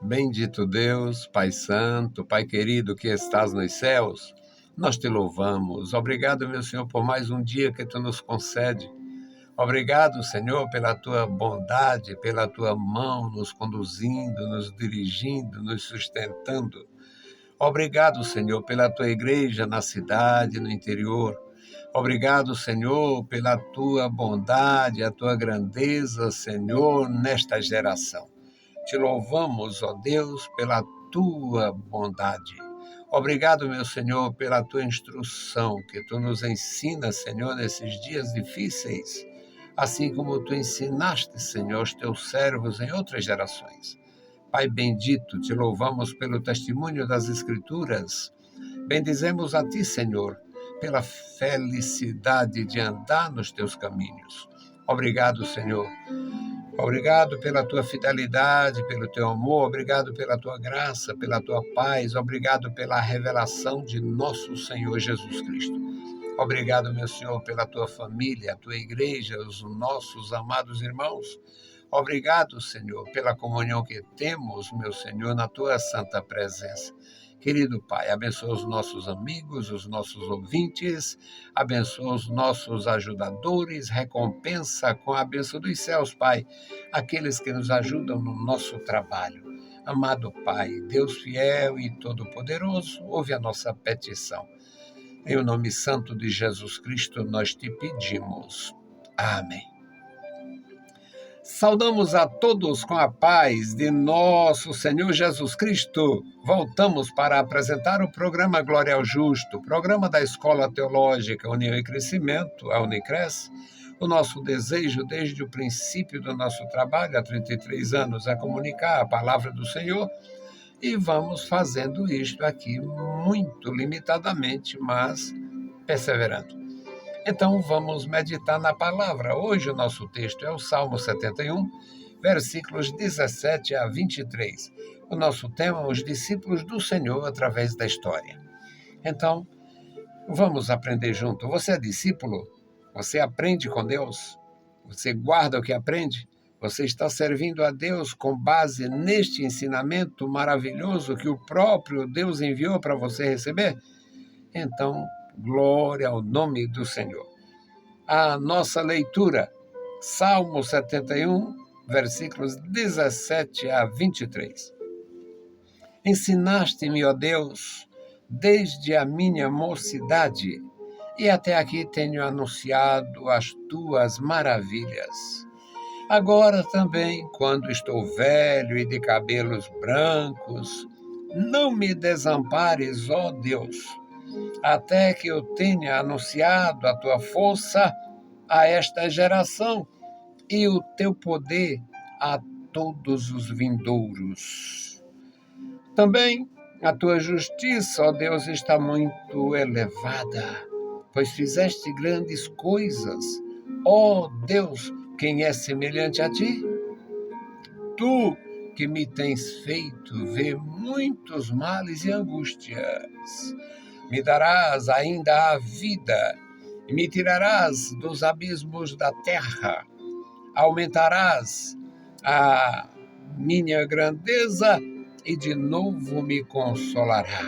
Bendito Deus, Pai Santo, Pai querido que estás nos céus, nós te louvamos. Obrigado, meu Senhor, por mais um dia que tu nos concede. Obrigado, Senhor, pela tua bondade, pela tua mão nos conduzindo, nos dirigindo, nos sustentando. Obrigado, Senhor, pela tua igreja na cidade, no interior. Obrigado, Senhor, pela tua bondade, a tua grandeza, Senhor, nesta geração. Te louvamos, ó Deus, pela tua bondade. Obrigado, meu Senhor, pela tua instrução que tu nos ensina, Senhor, nesses dias difíceis, assim como tu ensinaste, Senhor, os teus servos em outras gerações. Pai bendito, te louvamos pelo testemunho das Escrituras. Bendizemos a ti, Senhor, pela felicidade de andar nos teus caminhos. Obrigado, Senhor. Obrigado pela tua fidelidade, pelo teu amor, obrigado pela tua graça, pela tua paz, obrigado pela revelação de nosso Senhor Jesus Cristo. Obrigado, meu Senhor, pela tua família, a tua igreja, os nossos amados irmãos. Obrigado, Senhor, pela comunhão que temos, meu Senhor, na tua santa presença. Querido Pai, abençoa os nossos amigos, os nossos ouvintes, abençoa os nossos ajudadores, recompensa com a bênção dos céus, Pai, aqueles que nos ajudam no nosso trabalho. Amado Pai, Deus fiel e todo-poderoso, ouve a nossa petição. Em nome santo de Jesus Cristo, nós te pedimos. Amém. Saudamos a todos com a paz de nosso Senhor Jesus Cristo. Voltamos para apresentar o programa Glória ao Justo, programa da Escola Teológica União e Crescimento, a Unicres. O nosso desejo desde o princípio do nosso trabalho, há 33 anos, é comunicar a palavra do Senhor. E vamos fazendo isto aqui muito limitadamente, mas perseverando. Então, vamos meditar na palavra. Hoje o nosso texto é o Salmo 71, versículos 17 a 23. O nosso tema é os discípulos do Senhor através da história. Então, vamos aprender junto. Você é discípulo? Você aprende com Deus? Você guarda o que aprende? Você está servindo a Deus com base neste ensinamento maravilhoso que o próprio Deus enviou para você receber? Então, glória ao nome do Senhor. A nossa leitura, Salmo 71, versículos 17 a 23. Ensinaste-me, ó Deus, desde a minha mocidade, e até aqui tenho anunciado as tuas maravilhas. Agora também, quando estou velho e de cabelos brancos, não me desampares, ó Deus, até que eu tenha anunciado a tua força a esta geração e o teu poder a todos os vindouros. Também a tua justiça, ó Deus, está muito elevada, pois fizeste grandes coisas. Ó Deus, quem é semelhante a ti? Tu que me tens feito ver muitos males e angústias. Me darás ainda a vida e me tirarás dos abismos da terra. Aumentarás a minha grandeza e de novo me consolará.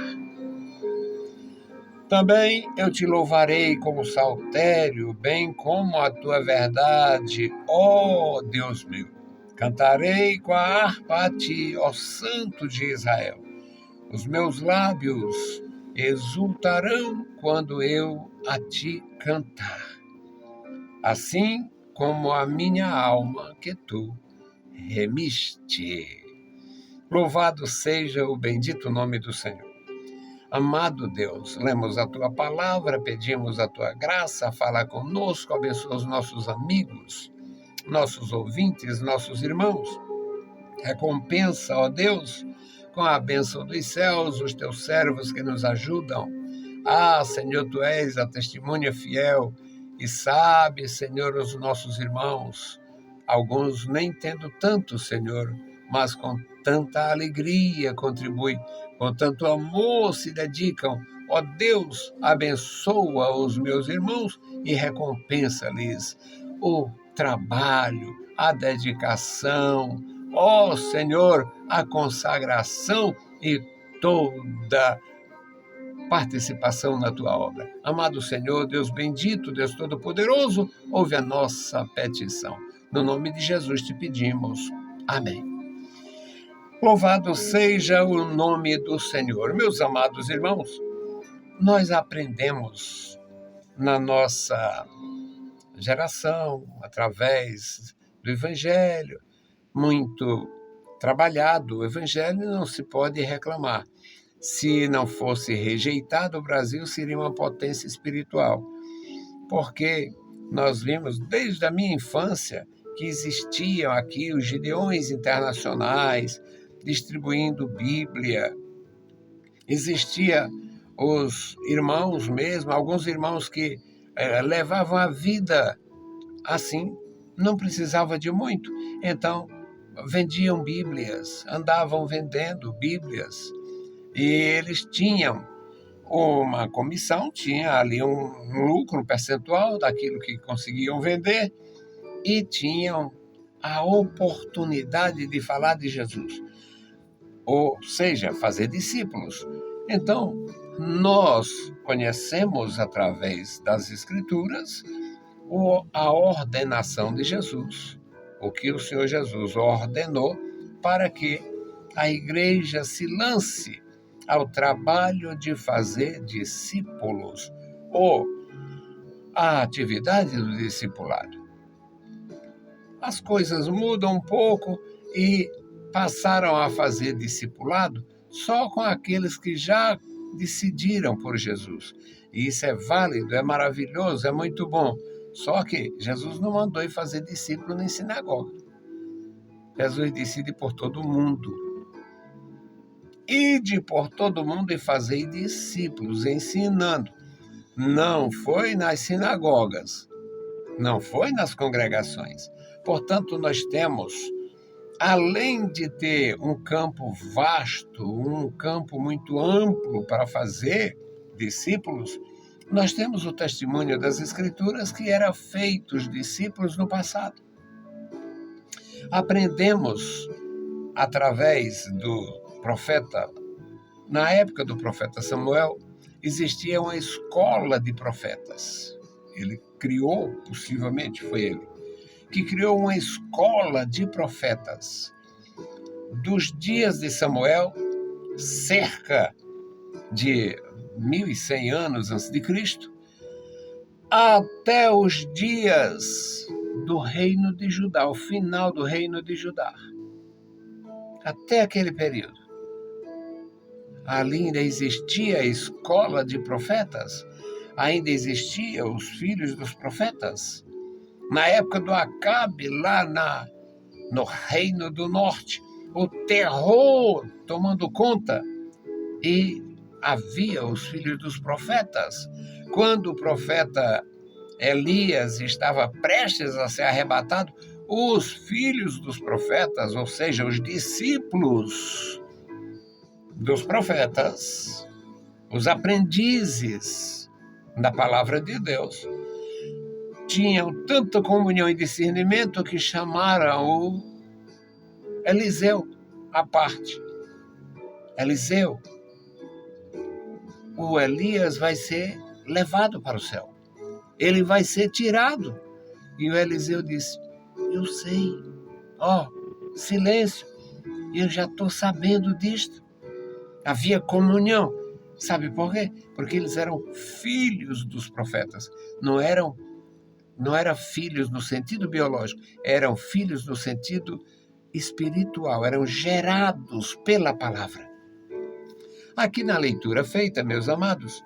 Também eu te louvarei com o saltério, bem como a tua verdade, ó Deus meu. Cantarei com a harpa a ti, ó Santo de Israel. Os meus lábios exultarão quando eu a ti cantar, assim como a minha alma que tu remiste. Louvado seja o bendito nome do Senhor. Amado Deus, lemos a tua palavra, pedimos a tua graça, fala conosco, abençoa os nossos amigos, nossos ouvintes, nossos irmãos. Recompensa, ó Deus, com a bênção dos céus, os teus servos que nos ajudam. Ah, Senhor, tu és a testemunha fiel e sabe, Senhor, os nossos irmãos, alguns nem tendo tanto, Senhor, mas com tanta alegria contribuem, com tanto amor se dedicam. Ó Deus, abençoa os meus irmãos e recompensa-lhes o trabalho, a dedicação, ó Senhor, a consagração e toda participação na tua obra. Amado Senhor, Deus bendito, Deus Todo-Poderoso, ouve a nossa petição. No nome de Jesus te pedimos. Amém. Louvado seja o nome do Senhor. Meus amados irmãos, nós aprendemos na nossa geração, através do Evangelho, muito trabalhado. O Evangelho não se pode reclamar. Se não fosse rejeitado, o Brasil seria uma potência espiritual. Porque nós vimos desde a minha infância que existiam aqui os Gideões internacionais distribuindo Bíblia. Existia os irmãos mesmo, alguns irmãos que levavam a vida assim, não precisava de muito. Então, vendiam Bíblias, andavam vendendo Bíblias. E eles tinham uma comissão, tinha ali um lucro percentual daquilo que conseguiam vender e tinham a oportunidade de falar de Jesus, ou seja, fazer discípulos. Então, nós conhecemos através das Escrituras a ordenação de Jesus, o que o Senhor Jesus ordenou para que a igreja se lance ao trabalho de fazer discípulos, ou a atividade do discipulado. As coisas mudam um pouco e passaram a fazer discipulado só com aqueles que já decidiram por Jesus. E isso é válido, é maravilhoso, é muito bom. Só que Jesus não mandou ir fazer discípulo nem sinagoga. Jesus decide por todo mundo. Ide por todo mundo e fazei discípulos, ensinando. Não foi nas sinagogas, não foi nas congregações. Portanto, nós temos, além de ter um campo vasto, um campo muito amplo para fazer discípulos, nós temos o testemunho das Escrituras que eram feitos discípulos no passado. Aprendemos através do profeta, na época do profeta Samuel, existia uma escola de profetas. Ele criou, possivelmente foi ele, que criou uma escola de profetas. Dos dias de Samuel, cerca de 1100 anos antes de Cristo, até os dias do reino de Judá, o final do reino de Judá. Até aquele período. Ali ainda existia a escola de profetas, ainda existiam os filhos dos profetas. Na época do Acabe, lá no Reino do Norte, o terror tomando conta, e havia os filhos dos profetas. Quando o profeta Elias estava prestes a ser arrebatado, os filhos dos profetas, ou seja, os discípulos dos profetas, os aprendizes da palavra de Deus, tinham tanta comunhão e discernimento que chamaram o Eliseu à parte. Eliseu, o Elias vai ser levado para o céu. Ele vai ser tirado. E o Eliseu disse, eu sei. Silêncio. Eu já estou sabendo disto. Havia comunhão. Sabe por quê? Porque eles eram filhos dos profetas. Não eram filhos no sentido biológico, eram filhos no sentido espiritual, eram gerados pela palavra. Aqui na leitura feita, meus amados,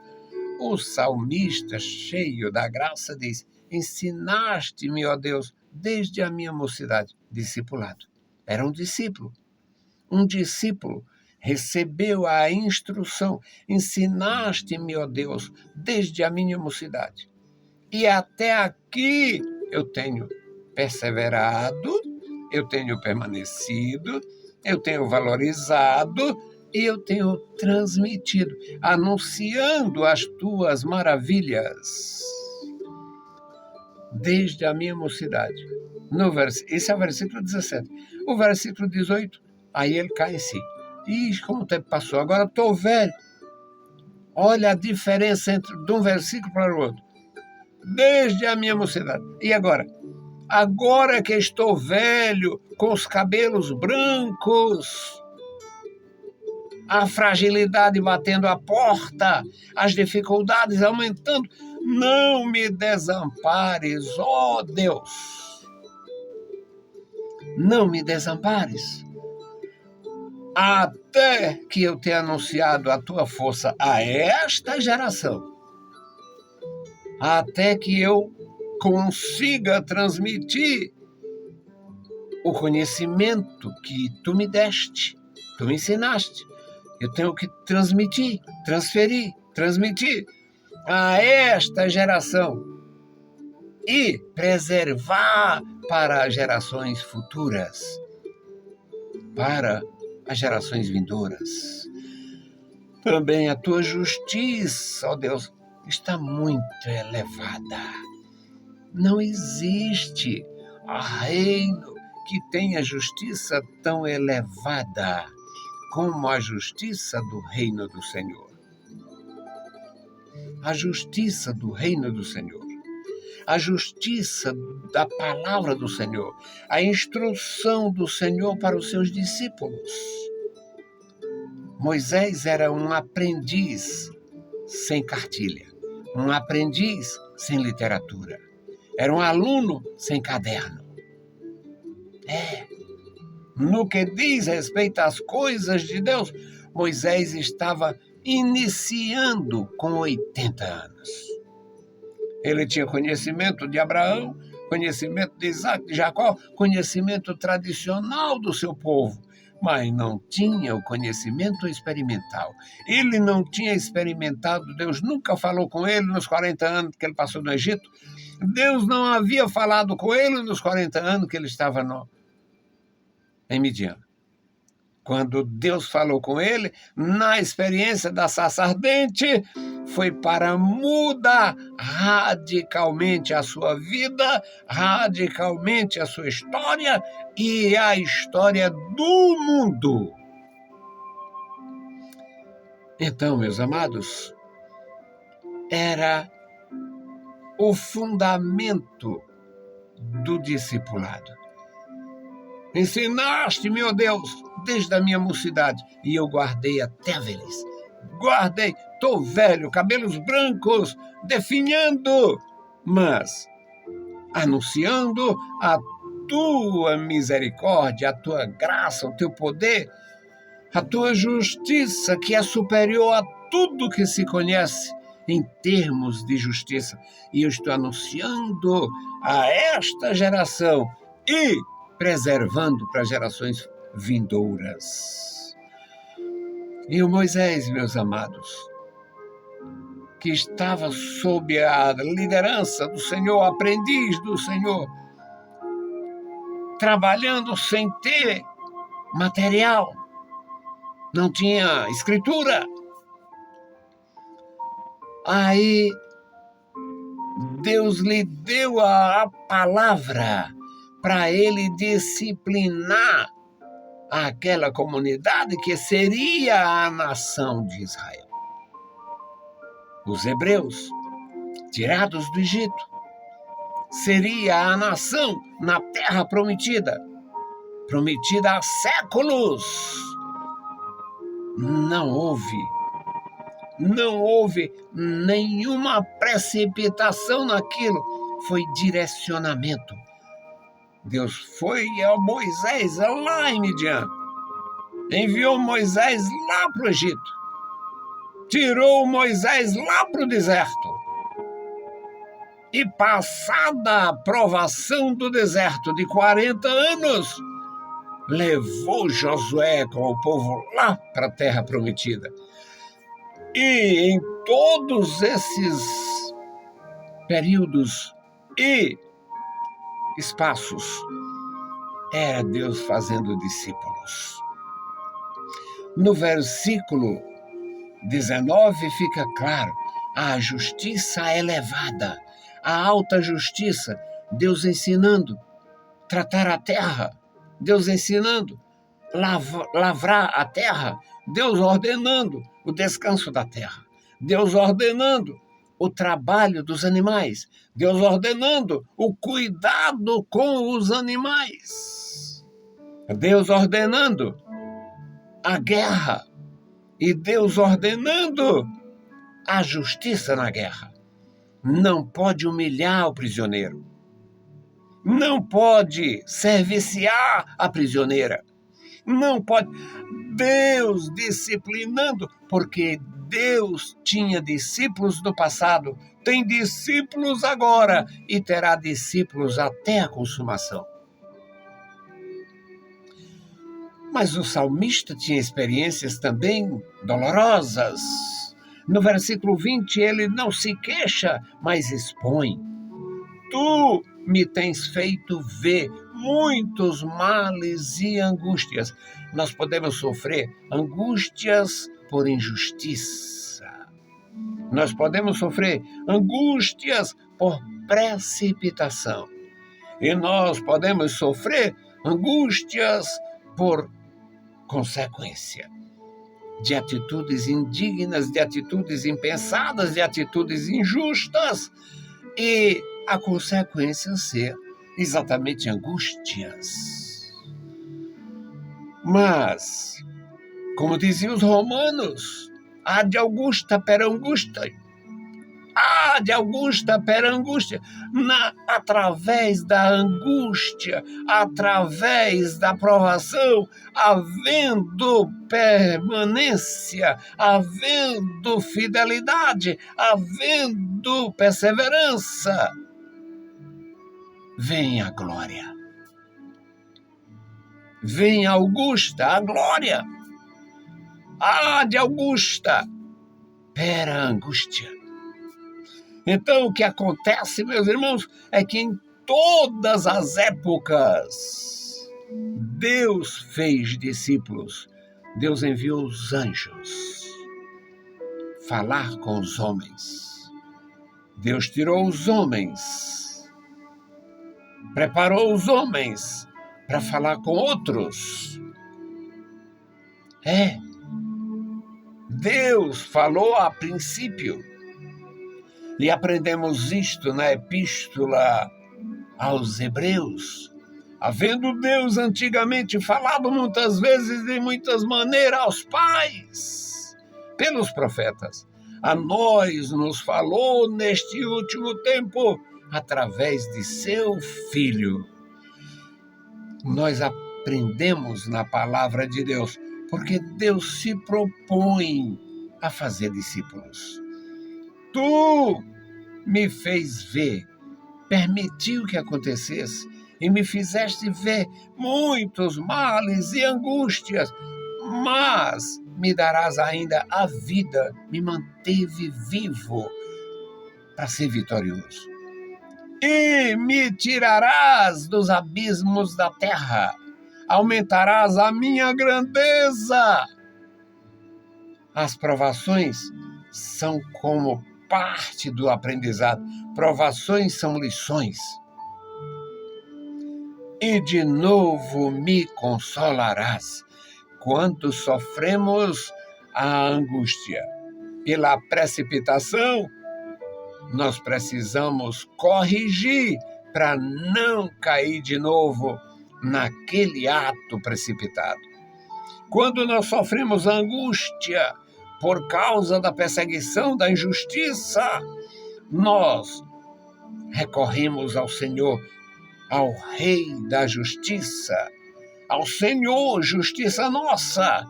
o salmista, cheio da graça, diz, ensinaste-me, ó Deus, desde a minha mocidade, discipulado. Era um discípulo. Um discípulo recebeu a instrução, ensinaste-me, ó Deus, desde a minha mocidade. E até aqui eu tenho perseverado, eu tenho permanecido, eu tenho valorizado e eu tenho transmitido, anunciando as tuas maravilhas. Desde a minha mocidade. Esse é o versículo 17. O versículo 18, aí ele cai em si. Ih, como o tempo passou, agora estou velho. Olha a diferença de um versículo para o outro. Desde a minha mocidade. E agora? Agora que estou velho, com os cabelos brancos, a fragilidade batendo a porta, as dificuldades aumentando, não me desampares, ó Deus. Não me desampares. Até que eu tenha anunciado a tua força a esta geração. Até que eu consiga transmitir o conhecimento que tu me deste, tu me ensinaste. Eu tenho que transmitir, transmitir a esta geração e preservar para gerações futuras, para as gerações vindouras. Também a tua justiça, ó Deus, está muito elevada. Não existe reino que tenha justiça tão elevada como a justiça do reino do Senhor. A justiça do reino do Senhor. A justiça da palavra do Senhor. A instrução do Senhor para os seus discípulos. Moisés era um aprendiz sem cartilha. Um aprendiz sem literatura. Era um aluno sem caderno. No que diz respeito às coisas de Deus, Moisés estava iniciando com 80 anos. Ele tinha conhecimento de Abraão, conhecimento de Isaac, de Jacó, conhecimento tradicional do seu povo, mas não tinha o conhecimento experimental. Ele não tinha experimentado, Deus nunca falou com ele nos 40 anos que ele passou no Egito. Deus não havia falado com ele nos 40 anos que ele estava em Midian. Quando Deus falou com ele, na experiência da sarça ardente, foi para mudar radicalmente a sua vida, radicalmente a sua história e a história do mundo. Então, meus amados, era o fundamento do discipulado. Ensinaste, meu Deus, desde a minha mocidade, e eu guardei até a velhice. Guardei, estou velho, cabelos brancos, definhando, mas anunciando a tua misericórdia, a tua graça, o teu poder, a tua justiça, que é superior a tudo que se conhece em termos de justiça. E eu estou anunciando a esta geração e preservando para gerações vindouras. E o Moisés, meus amados, que estava sob a liderança do Senhor, aprendiz do Senhor, trabalhando sem ter material, não tinha escritura. Aí Deus lhe deu a palavra para ele disciplinar aquela comunidade que seria a nação de Israel. Os hebreus, tirados do Egito, seria a nação na terra prometida, prometida há séculos. Não houve nenhuma precipitação naquilo, foi direcionamento. Deus foi a Moisés lá em Midian, enviou Moisés lá para o Egito, tirou Moisés lá para o deserto. E passada a provação do deserto de 40 anos, levou Josué com o povo lá para a terra prometida. E em todos esses períodos e espaços, era Deus fazendo discípulos. No versículo 19 fica claro, a justiça elevada, a alta justiça, Deus ensinando, tratar a terra, Deus ensinando, lavrar a terra, Deus ordenando o descanso da terra, Deus ordenando o trabalho dos animais, Deus ordenando o cuidado com os animais, Deus ordenando a guerra e Deus ordenando a justiça na guerra. Não pode humilhar o prisioneiro, não pode serviciar a prisioneira, não pode. Deus disciplinando, porque Deus tinha discípulos no passado, tem discípulos agora e terá discípulos até a consumação. Mas o salmista tinha experiências também dolorosas. No versículo 20, ele não se queixa, mas expõe. Tu me tens feito ver muitos males e angústias. Nós podemos sofrer angústias por injustiça. Nós podemos sofrer angústias por precipitação. E nós podemos sofrer angústias por consequência de atitudes indignas, de atitudes impensadas, de atitudes injustas, e a consequência ser exatamente angústias. Mas, como diziam os romanos, ad augusta per angustia, ad augusta per angústia, através da angústia, através da provação, havendo permanência, havendo fidelidade, havendo perseverança, vem a glória. Vem augusta, a glória. Ad augusta per angústia. Então, o que acontece, meus irmãos, é que em todas as épocas, Deus fez discípulos. Deus enviou os anjos falar com os homens. Deus tirou os homens, preparou os homens para falar com outros. Deus falou a princípio. E aprendemos isto na epístola aos Hebreus. Havendo Deus antigamente falado muitas vezes, de muitas maneiras, aos pais, pelos profetas, a nós nos falou neste último tempo, através de seu Filho. Nós aprendemos na palavra de Deus, porque Deus se propõe a fazer discípulos. Tu me fez ver, permitiu que acontecesse, e me fizeste ver muitos males e angústias, mas me darás ainda a vida, me manteve vivo para ser vitorioso. E me tirarás dos abismos da terra, aumentarás a minha grandeza. As provações são como parte do aprendizado. Provações são lições. E de novo me consolarás. Quando sofremos a angústia pela precipitação, nós precisamos corrigir para não cair de novo naquele ato precipitado. Quando nós sofremos angústia por causa da perseguição, da injustiça, nós recorremos ao Senhor, ao Rei da Justiça, ao Senhor, justiça nossa,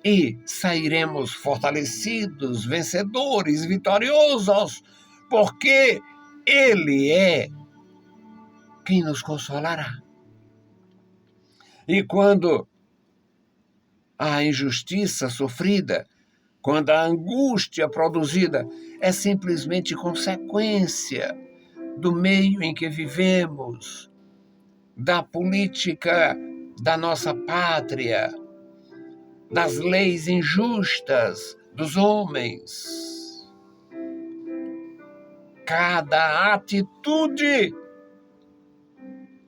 e sairemos fortalecidos, vencedores, vitoriosos, porque Ele é quem nos consolará. E quando a injustiça sofrida, quando a angústia produzida é simplesmente consequência do meio em que vivemos, da política da nossa pátria, das leis injustas dos homens. Cada atitude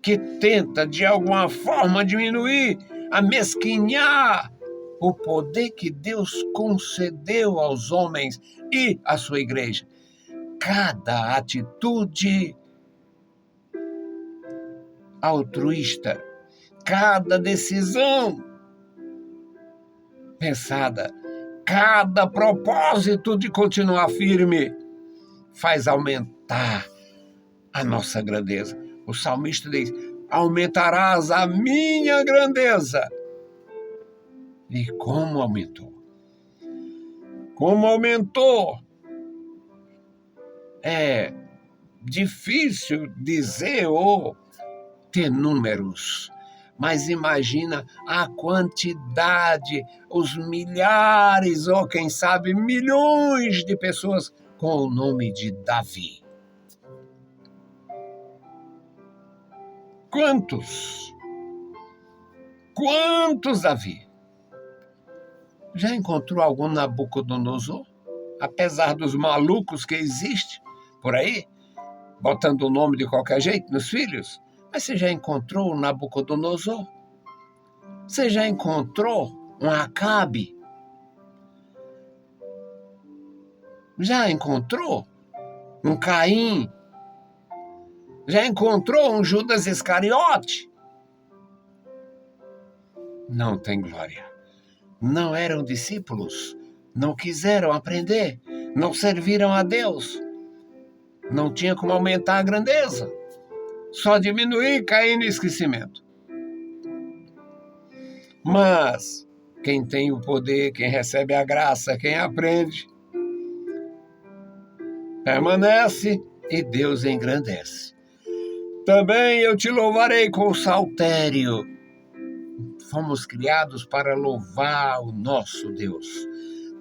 que tenta de alguma forma diminuir, amesquinhar o poder que Deus concedeu aos homens e à sua igreja. Cada atitude altruísta, cada decisão pensada, cada propósito de continuar firme faz aumentar a nossa grandeza. O salmista diz: aumentarás a minha grandeza. E como aumentou? Como aumentou? É difícil dizer ou ter números, mas imagina a quantidade, os milhares ou quem sabe milhões de pessoas com o nome de Davi. Quantos? Quantos Davi? Já encontrou algum Nabucodonosor? Apesar dos malucos que existem por aí, botando o nome de qualquer jeito nos filhos, mas você já encontrou um Nabucodonosor? Você já encontrou um Acabe? Já encontrou um Caim? Já encontrou um Judas Iscariote? Não tem glória. Não eram discípulos, não quiseram aprender, não serviram a Deus. Não tinha como aumentar a grandeza, só diminuir e cair no esquecimento. Mas quem tem o poder, quem recebe a graça, quem aprende, permanece e Deus engrandece. Também eu te louvarei com o saltério. Fomos criados para louvar o nosso Deus.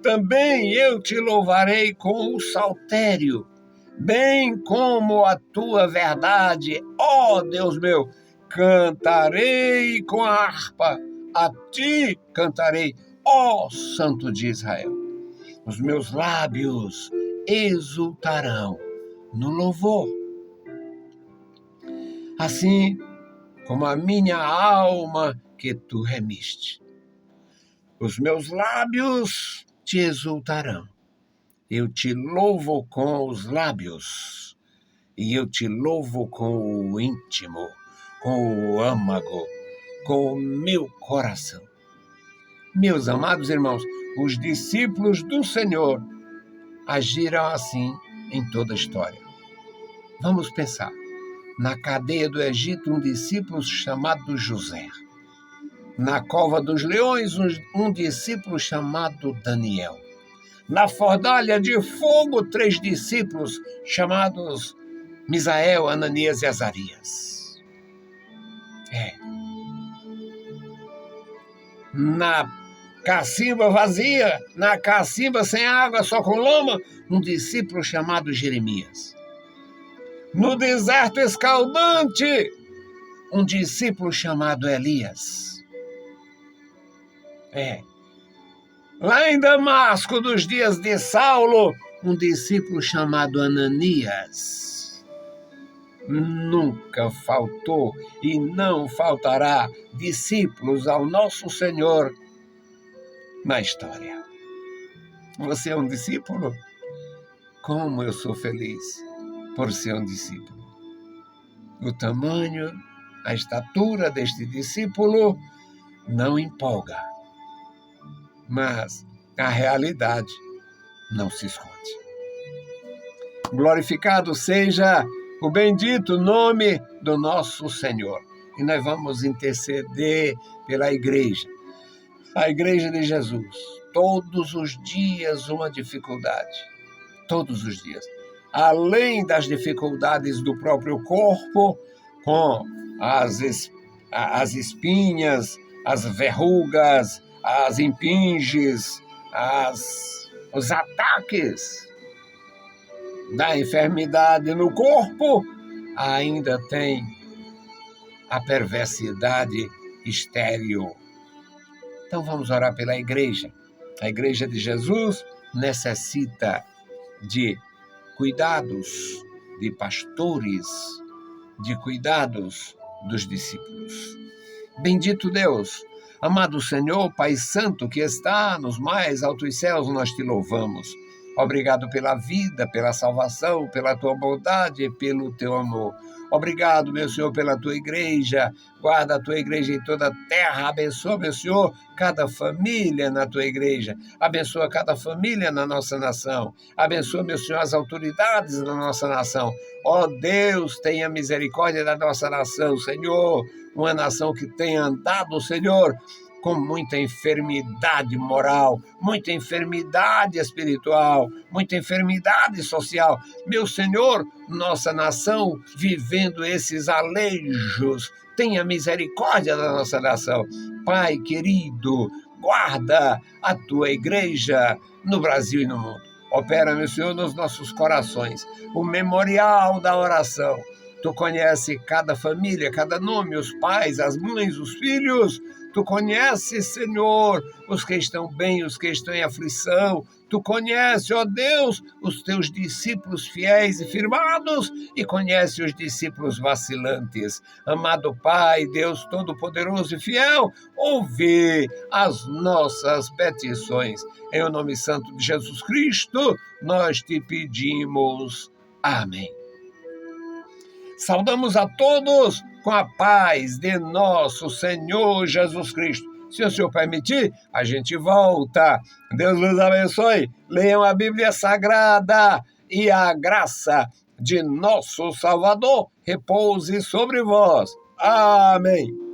Também eu te louvarei com o saltério, bem como a tua verdade, ó Deus meu. Cantarei com a harpa, a ti cantarei, ó Santo de Israel. Os meus lábios exultarão no louvor. Assim como a minha alma que tu remiste. Os meus lábios te exultarão. Eu te louvo com os lábios, e eu te louvo com o íntimo, com o âmago, com o meu coração. Meus amados irmãos, os discípulos do Senhor agiram assim em toda a história. Vamos pensar. Na cadeia do Egito, um discípulo chamado José. Na cova dos leões, um discípulo chamado Daniel. Na fornalha de fogo, 3 discípulos chamados Misael, Ananias e Azarias. Na cacimba vazia, na cacimba sem água, só com lama, um discípulo chamado Jeremias. No deserto escaldante, um discípulo chamado Elias. Lá em Damasco, nos dias de Saulo, um discípulo chamado Ananias. Nunca faltou e não faltará discípulos ao nosso Senhor na história. Você é um discípulo? Como eu sou feliz por ser um discípulo. O tamanho, a estatura deste discípulo não empolga, mas a realidade não se esconde. Glorificado seja o bendito nome do nosso Senhor. E nós vamos interceder pela igreja, a igreja de Jesus. Todos os dias uma dificuldade, todos os dias. Além das dificuldades do próprio corpo, com as espinhas, as verrugas, as impinges, os ataques da enfermidade no corpo, ainda tem a perversidade estéril. Então vamos orar pela igreja. A igreja de Jesus necessita de cuidados, de pastores, de cuidados dos discípulos. Bendito Deus, amado Senhor, Pai Santo, que está nos mais altos céus, nós te louvamos. Obrigado pela vida, pela salvação, pela tua bondade e pelo teu amor. Obrigado, meu Senhor, pela tua igreja. Guarda a tua igreja em toda a terra. Abençoa, meu Senhor, cada família na tua igreja. Abençoa cada família na nossa nação. Abençoa, meu Senhor, as autoridades da nossa nação. Ó Deus, tenha misericórdia da nossa nação, Senhor. Uma nação que tenha andado, Senhor, com muita enfermidade moral, muita enfermidade espiritual, muita enfermidade social. Meu Senhor, nossa nação vivendo esses aleijos, tenha misericórdia da nossa nação. Pai querido, guarda a tua igreja no Brasil e no mundo. Opera, meu Senhor, nos nossos corações o memorial da oração. Tu conhece cada família, cada nome, os pais, as mães, os filhos. Tu conheces, Senhor, os que estão bem, os que estão em aflição. Tu conheces, ó Deus, os teus discípulos fiéis e firmados e conhece os discípulos vacilantes. Amado Pai, Deus Todo-Poderoso e Fiel, ouve as nossas petições. Em o nome santo de Jesus Cristo, nós te pedimos. Amém. Saudamos a todos com a paz de nosso Senhor Jesus Cristo. Se o Senhor permitir, a gente volta. Deus nos abençoe. Leiam a Bíblia Sagrada e a graça de nosso Salvador repouse sobre vós. Amém.